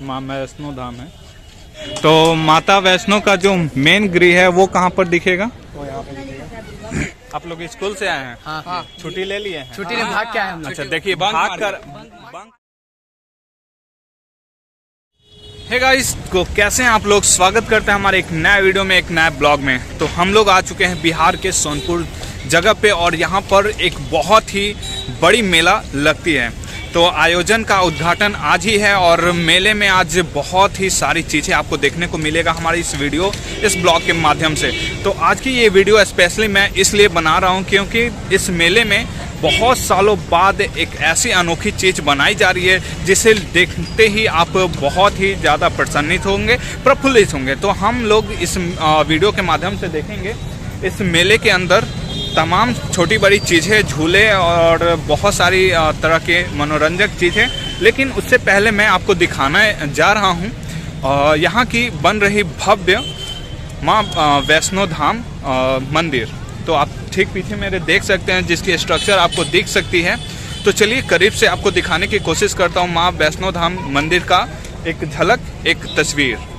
माँ वैष्णो धाम है। तो माता वैष्णो का जो मेन गृह है वो कहाँ पर दिखेगा? वो यहाँ पे दिखेगा। आप लोग स्कूल से आए हैं? हाँ। छुट्टी ले लिए हैं? छुट्टी ने भाग के आए हम। अच्छा देखिए भाग कर हे गाइस, को कैसे हैं आप लोग? स्वागत करते हैं हमारे एक नया वीडियो में, एक नया ब्लॉग में। तो हम लोग आ चुके हैं बिहार के सोनपुर जगह पे और यहाँ पर एक बहुत ही बड़ी मेला लगती है। तो आयोजन का उद्घाटन आज ही है और मेले में आज बहुत ही सारी चीज़ें आपको देखने को मिलेगा हमारी इस ब्लॉग के माध्यम से। तो आज की ये वीडियो स्पेशली मैं इसलिए बना रहा हूँ क्योंकि इस मेले में बहुत सालों बाद एक ऐसी अनोखी चीज़ बनाई जा रही है जिसे देखते ही आप बहुत ही ज़्यादा प्रसन्नित होंगे, प्रफुल्लित होंगे। तो हम लोग इस वीडियो के माध्यम से देखेंगे इस मेले के अंदर तमाम छोटी बड़ी चीज़ें, झूले और बहुत सारी तरह के मनोरंजक चीज़ें। लेकिन उससे पहले मैं आपको दिखाने जा रहा हूँ यहाँ की बन रही भव्य माँ वैष्णो धाम मंदिर। तो आप ठीक पीछे मेरे देख सकते हैं जिसकी स्ट्रक्चर आपको दिख सकती है। तो चलिए करीब से आपको दिखाने की कोशिश करता हूँ माँ वैष्णो धाम मंदिर का एक झलक, एक तस्वीर।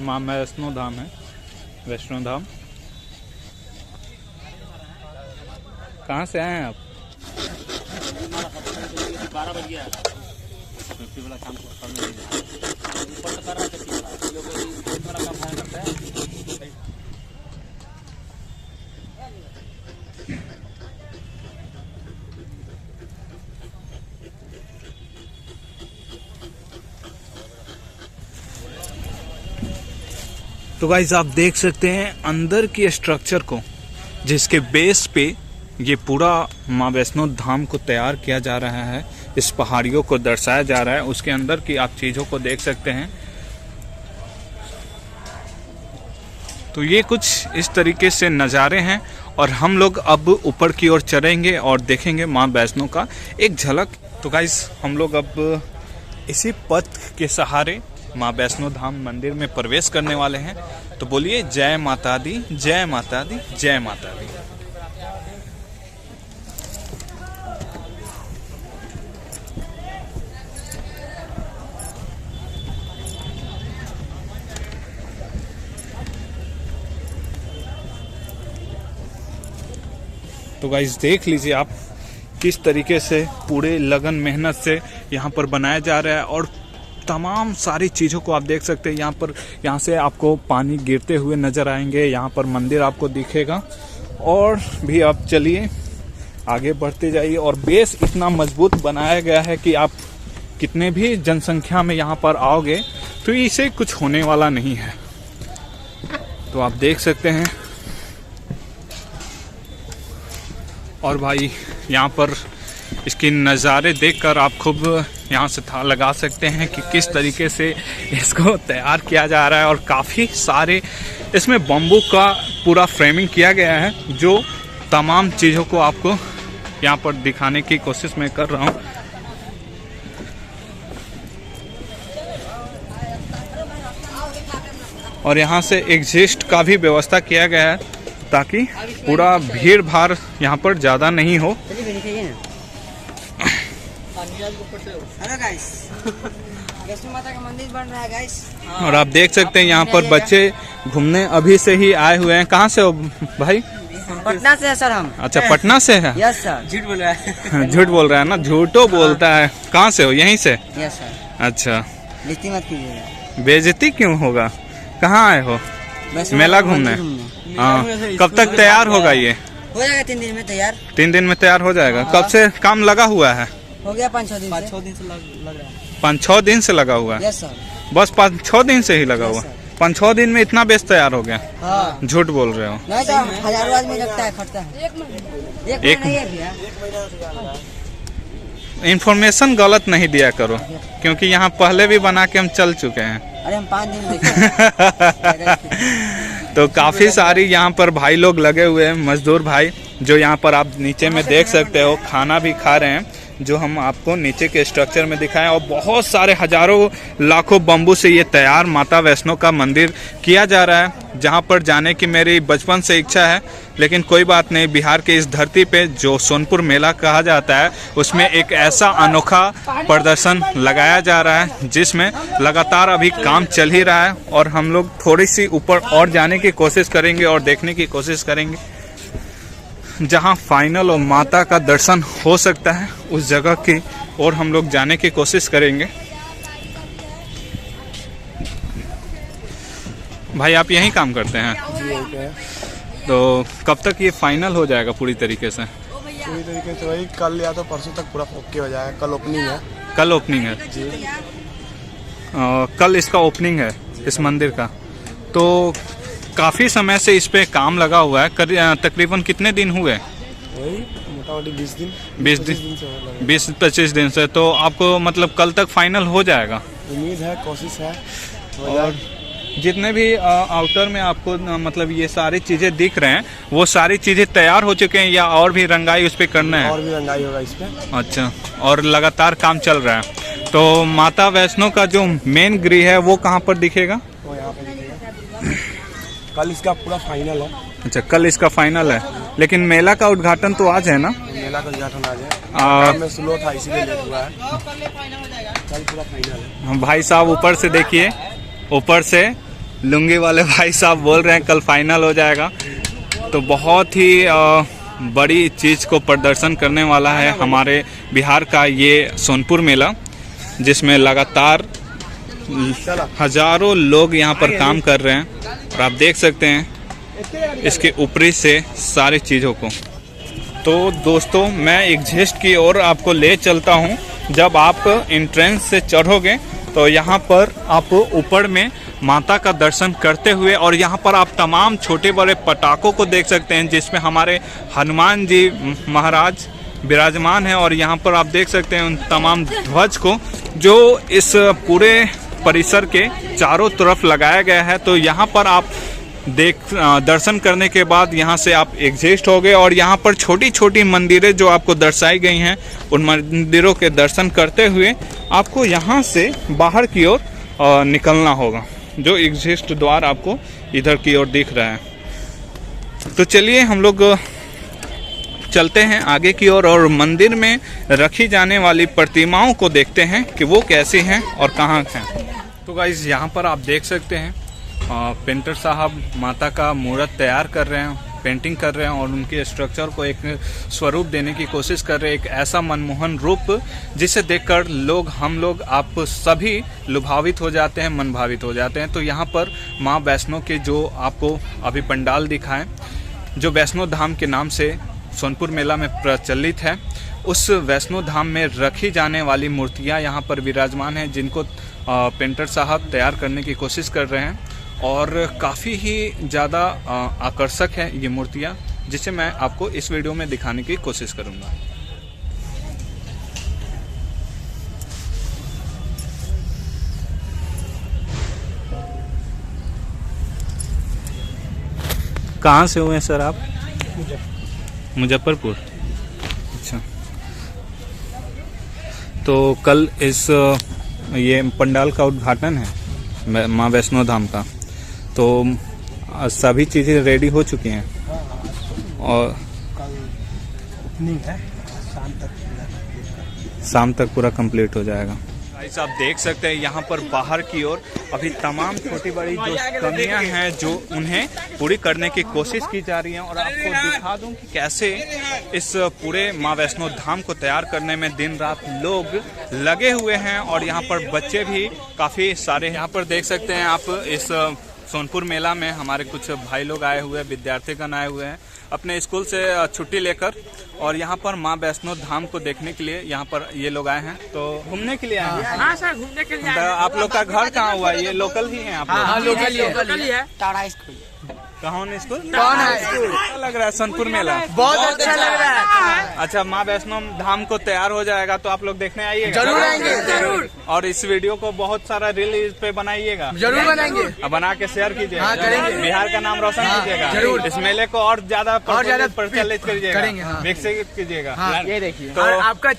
माँ वैष्णो धाम है, वैष्णो धाम। कहाँ से आए हैं आप? 12 बज गया। तो गाइस आप देख सकते हैं अंदर की स्ट्रक्चर को, जिसके बेस पे ये पूरा माँ वैष्णो धाम को तैयार किया जा रहा है, इस पहाड़ियों को दर्शाया जा रहा है। उसके अंदर की आप चीज़ों को देख सकते हैं। तो ये कुछ इस तरीके से नज़ारे हैं और हम लोग अब ऊपर की ओर चढ़ेंगे और देखेंगे माँ वैष्णो का एक झलक। तो गाइस हम लोग अब इसी पथ के सहारे माँ वैष्णो धाम मंदिर में प्रवेश करने वाले हैं। तो बोलिए जय माता दी, जय माता दी, जय माता दी। तो गाइस देख लीजिए आप किस तरीके से पूरे लगन मेहनत से यहाँ पर बनाया जा रहा है और तमाम सारी चीज़ों को आप देख सकते हैं। यहाँ से आपको पानी गिरते हुए नज़र आएंगे, यहाँ पर मंदिर आपको दिखेगा। और भी आप चलिए आगे बढ़ते जाइए और बेस इतना मजबूत बनाया गया है कि आप कितने भी जनसंख्या में यहाँ पर आओगे तो इसे कुछ होने वाला नहीं है। तो आप देख सकते हैं। और भाई यहाँ पर इसके नज़ारे देखकर आप खूब यहाँ से था लगा सकते हैं कि किस तरीके से इसको तैयार किया जा रहा है। और काफ़ी सारे इसमें बम्बू का पूरा फ्रेमिंग किया गया है, जो तमाम चीज़ों को आपको यहाँ पर दिखाने की कोशिश मैं कर रहा हूँ। और यहाँ से एग्जिस्ट का भी व्यवस्था किया गया है ताकि पूरा भीड़ भाड़ यहाँ पर ज़्यादा नहीं हो। हेलो गाइस, वैष्णो माता का मंदिर बन रहा है गाइस। और आप देख सकते हैं यहाँ पर बच्चे घूमने अभी से ही आए हुए हैं। कहाँ से हो भाई? पटना से है सर हम। अच्छा पटना से है। Yes sir. झूठ बोल रहा है। झूठ बोल रहा है ना, झूठो बोलता है। कहाँ से हो? यहीं से? Yes sir. अच्छा बेइज्जती मत कीजिएगा। बेइज्जती क्यों होगा? कहाँ आए हो? मेला घूमने। हाँ, कब तक तैयार होगा ये? हो जाएगा 3 दिन में तैयार। 3 दिन में तैयार हो जाएगा। कब से काम लगा हुआ है? हो गया 5-6 दिन से लग रहा है। 5-6 दिन से लगा हुआ है? Yes sir. बस 5-6 दिन से ही लगा हुआ? 5-6 दिन में इतना बेस तैयार हो गया? हाँ। झूठ बोल रहे हो। नहीं तो हजारों आदमी लगता है, खटता है। एक नहीं है भैया। इन्फॉर्मेशन गलत नहीं दिया करो क्योंकि यहाँ पहले भी बना के हम चल चुके हैं। अरे हम 5 दिन देखे। तो काफ़ी सारी यहाँ पर भाई लोग लगे हुए हैं, मजदूर भाई, जो यहाँ पर आप नीचे में देख सकते हो खाना भी खा रहे हैं। जो हम आपको नीचे के स्ट्रक्चर में दिखाएं, और बहुत सारे हजारों लाखों बम्बू से ये तैयार माता वैष्णो का मंदिर किया जा रहा है, जहां पर जाने की मेरी बचपन से इच्छा है। लेकिन कोई बात नहीं, बिहार के इस धरती पे जो सोनपुर मेला कहा जाता है उसमें एक ऐसा अनोखा प्रदर्शन लगाया जा रहा है जिसमें लगातार अभी काम चल ही रहा है, और हम लोग थोड़ी सी ऊपर और जाने की कोशिश करेंगे और देखने की कोशिश करेंगे जहां फाइनल और माता का दर्शन हो सकता है, उस जगह की और हम लोग जाने की कोशिश करेंगे। भाई आप यहीं काम करते हैं? जी यहीं पे है। तो कब तक ये फाइनल हो जाएगा पूरी तरीके से? पूरी तरीके से वही कल या तो परसों तक पूरा ओके हो जाएगा। कल ओपनिंग है। कल ओपनिंग है जी। कल इसका ओपनिंग है इस मंदिर का। तो काफ़ी समय से इस पे काम लगा हुआ है। तकरीबन कितने दिन हुए? वही मोटा-मोटी 20 दिन 20 से हो लगा। 20-25 दिन से। तो आपको मतलब कल तक फाइनल हो जाएगा? उम्मीद है, कोशिश है। और जितने भी आउटर में आपको मतलब ये सारी चीज़ें दिख रहे हैं, वो सारी चीज़ें तैयार हो चुके हैं या और भी रंगाई उस पर करना है? और भी रंगाई होगा इस पे। अच्छा, और लगातार काम चल रहा है। तो माता वैष्णो का जो मेन गृह है वो कहाँ पर दिखेगा? वो यहाँ पे दिखेगा। कल इसका पूरा फाइनल है। अच्छा, कल इसका फाइनल है, लेकिन मेला का उद्घाटन तो आज है ना? मेला का उद्घाटन आज है। काम में स्लो था इसीलिए लेट हुआ है। कल पूरा फाइनल है। भाई साहब ऊपर से देखिए, ऊपर से लुंगी वाले भाई साहब बोल रहे हैं कल फाइनल हो जाएगा। तो बहुत ही बड़ी चीज़ को प्रदर्शन करने वाला है हमारे बिहार का ये सोनपुर मेला, जिसमें लगातार हजारों लोग यहाँ पर काम कर रहे हैं, और आप देख सकते हैं इसके ऊपरी से सारी चीज़ों को। तो दोस्तों मैं एक जेस्ट की ओर आपको ले चलता हूँ। जब आप एंट्रेंस से चढ़ोगे तो यहाँ पर आप ऊपर में माता का दर्शन करते हुए, और यहाँ पर आप तमाम छोटे बड़े पटाखों को देख सकते हैं, जिसमें हमारे हनुमान जी महाराज विराजमान हैं। और यहाँ पर आप देख सकते हैं उन तमाम ध्वज को जो इस पूरे परिसर के चारों तरफ लगाया गया है। तो यहाँ पर आप दर्शन करने के बाद यहाँ से आप एग्जिस्ट हो गए, और यहाँ पर छोटी छोटी मंदिरें जो आपको दर्शाई गई हैं, उन मंदिरों के दर्शन करते हुए आपको यहाँ से बाहर की ओर निकलना होगा, जो एग्जिस्ट द्वार आपको इधर की ओर दिख रहा है। तो चलिए हम लोग चलते हैं आगे की ओर, और मंदिर में रखी जाने वाली प्रतिमाओं को देखते हैं कि वो कैसी हैं और कहाँ हैं। तो गाइस यहाँ पर आप देख सकते हैं पेंटर साहब माता का मूर्त तैयार कर रहे हैं, पेंटिंग कर रहे हैं, और उनके स्ट्रक्चर को एक स्वरूप देने की कोशिश कर रहे हैं, एक ऐसा मनमोहन रूप जिसे देखकर हम लोग आप सभी लुभावित हो जाते हैं, मन भावित हो जाते हैं। तो यहाँ पर माँ वैष्णो के जो आपको अभी पंडाल दिखाएं, जो वैष्णो धाम के नाम से सोनपुर मेला में प्रचलित है, उस वैष्णो धाम में रखी जाने वाली मूर्तियाँ यहाँ पर विराजमान हैं, जिनको पेंटर साहब तैयार करने की कोशिश कर रहे हैं, और काफ़ी ही ज़्यादा आकर्षक है ये मूर्तियाँ, जिसे मैं आपको इस वीडियो में दिखाने की कोशिश करूँगा। कहाँ से हुए हैं सर आप? मुजफ्फरपुर। अच्छा, तो कल इस ये पंडाल का उद्घाटन है माँ वैष्णो धाम का, तो सभी चीज़ें रेडी हो चुकी हैं और कल ओपनिंग है। शाम तक पूरा कंप्लीट हो जाएगा। गाइस आप देख सकते हैं यहाँ पर बाहर की ओर अभी तमाम छोटी बड़ी जो कमियां हैं जो उन्हें पूरी करने की कोशिश की जा रही हैं, और आपको दिखा दूं कि कैसे इस पूरे माँ वैष्णो धाम को तैयार करने में दिन रात लोग लगे हुए हैं, और यहाँ पर बच्चे भी काफ़ी सारे यहाँ पर देख सकते हैं आप। इस सोनपुर मेला में हमारे कुछ भाई लोग आए हुए हैं, विद्यार्थीगण आए हुए हैं अपने स्कूल से छुट्टी लेकर, और यहाँ पर माँ वैष्णो धाम को देखने के लिए यहाँ पर ये लोग आए हैं। तो घूमने के लिए आए हैं? हाँ सर, घूमने के लिए। आप लोग का घर कहाँ हुआ है? ये लोकल ही है आप लोग? हाँ, लोकल ही है। Ta-da school. कौन स्कूल कौन है अच्छा लग रहा है सोनपुर मेला? बहुत अच्छा लग रहा है। अच्छा, माँ वैष्णो धाम को तैयार हो जाएगा तो आप लोग देखने आइएगा? जरूर आएंगे, जरूर। और इस वीडियो को बहुत सारा रील इस पे बनाइएगा? जरूर बनाएंगे। अब बना के शेयर कीजिएगा। हाँ, करेंगे। बिहार का नाम रोशन कीजिएगा। जरूर। इस मेले को और ज्यादा प्रचलित करेंगे, कीजिएगा, हाँ। विकसित कीजिएगा। ये देखिए। तो और आपका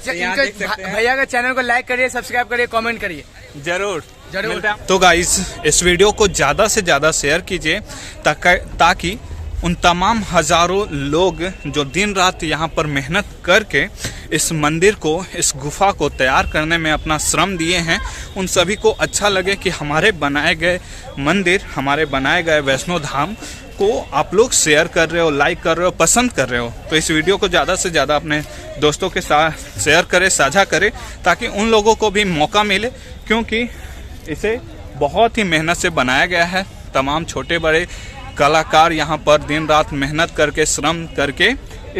भैया का चैनल को लाइक करिए, सब्सक्राइब करिए, कमेंट करिए। जरूर जरूर। मिलते हैं। तो गाइस, इस वीडियो को ज्यादा से ज्यादा शेयर कीजिए ताकि उन तमाम हजारों लोग जो दिन रात यहाँ पर मेहनत करके इस मंदिर को, इस गुफा को तैयार करने में अपना श्रम दिए हैं, उन सभी को अच्छा लगे कि हमारे बनाए गए मंदिर, हमारे बनाए गए वैष्णो धाम को आप लोग शेयर कर रहे हो, लाइक कर रहे हो, पसंद कर रहे हो। तो इस वीडियो को ज़्यादा से ज़्यादा अपने दोस्तों के साथ शेयर करें, साझा करें, ताकि उन लोगों को भी मौका मिले, क्योंकि इसे बहुत ही मेहनत से बनाया गया है। तमाम छोटे बड़े कलाकार यहाँ पर दिन रात मेहनत करके, श्रम करके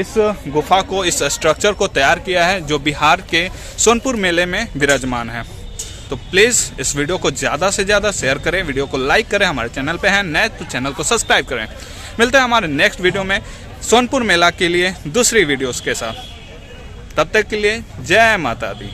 इस गुफा को, इस स्ट्रक्चर को तैयार किया है, जो बिहार के सोनपुर मेले में विराजमान है। तो प्लीज़ इस वीडियो को ज़्यादा से ज़्यादा शेयर करें, वीडियो को लाइक करें, हमारे चैनल पे हैं नए तो चैनल को सब्सक्राइब करें। मिलते हैं हमारे नेक्स्ट वीडियो में सोनपुर मेला के लिए दूसरी वीडियोस के साथ। तब तक के लिए जय माता दी।